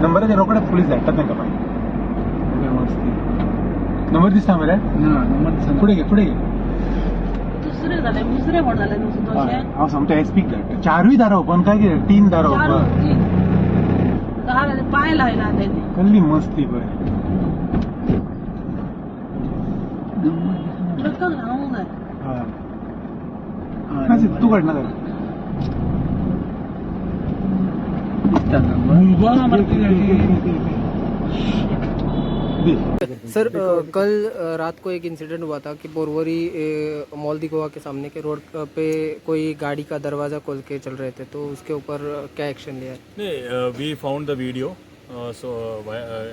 Number आहे Rokade police जातात नाही का बाई नंबर दिसता मरे नंबर दिसता पुढे घे दुसरे झाले दुसरे मोड झाले हांव सांगता एसपीक धाड 4 दारां ओपन काय 3 दारां ओपन पाय लायला कसली मस्ती पळय तू काढ ना सर कल रात को एक इंसिडेंट हुआ था कि पोरवरी मॉल दी गोवा के सामने के रोड पे कोई गाड़ी का दरवाज़ा खोल के चल रहे थे, तो उसके ऊपर क्या एक्शन लिया है? We found the video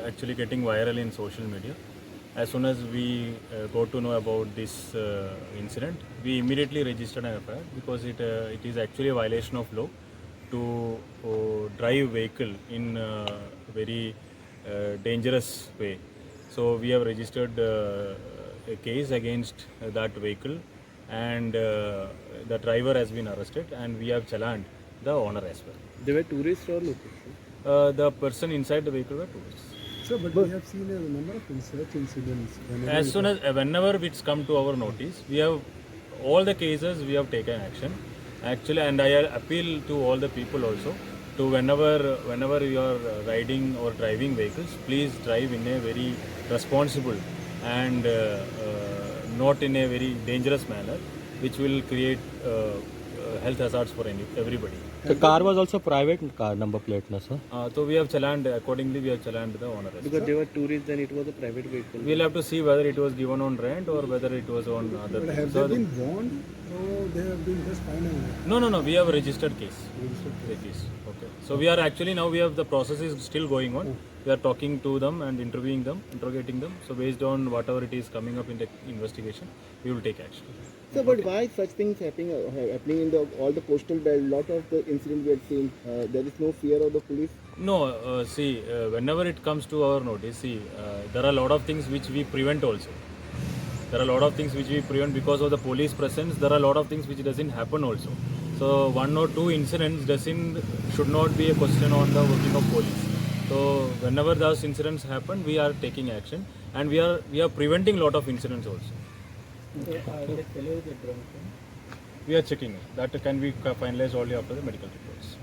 actually getting viral in social media. As soon as we got to know about this incident, we immediately registered an FIR because it is actually a violation of law to drive vehicle in a very dangerous way. So we have registered a case against that vehicle, and the driver has been arrested, and we have challened the owner as well. They were tourists or locals? The person inside the vehicle were tourists. Sir, but we have seen a number of such incidents. Whenever it's come to our notice, we have all the cases we have taken action. Actually, and I appeal to all the people also to whenever you are riding or driving vehicles, please drive in a very responsible and not in a very dangerous manner, which will create health hazards for everybody. The car was also private car number plate, no sir? So we have challenged accordingly. We have challenged the owner. Because they were tourists, then it was a private vehicle. We'll have to see whether it was given on rent or whether it was on other. But have they been warned or they have been just fined? No. We have a registered case. Okay. So we are actually now the process is still going on. We are talking to them and interrogating them. So based on whatever it is coming up in the investigation, we will take action. So, but why such things happening in all the coastal belt? Lot of the incidents we have seen, there is no fear of the police. No, whenever it comes to our notice, there are a lot of things which we prevent also. There are a lot of things which we prevent because of the police presence. There are a lot of things which doesn't happen also. So 1 or 2 incidents should not be a question on the working of police. So whenever those incidents happen, we are taking action, and we are preventing a lot of incidents also. We are checking it. That can be finalized only after the medical reports.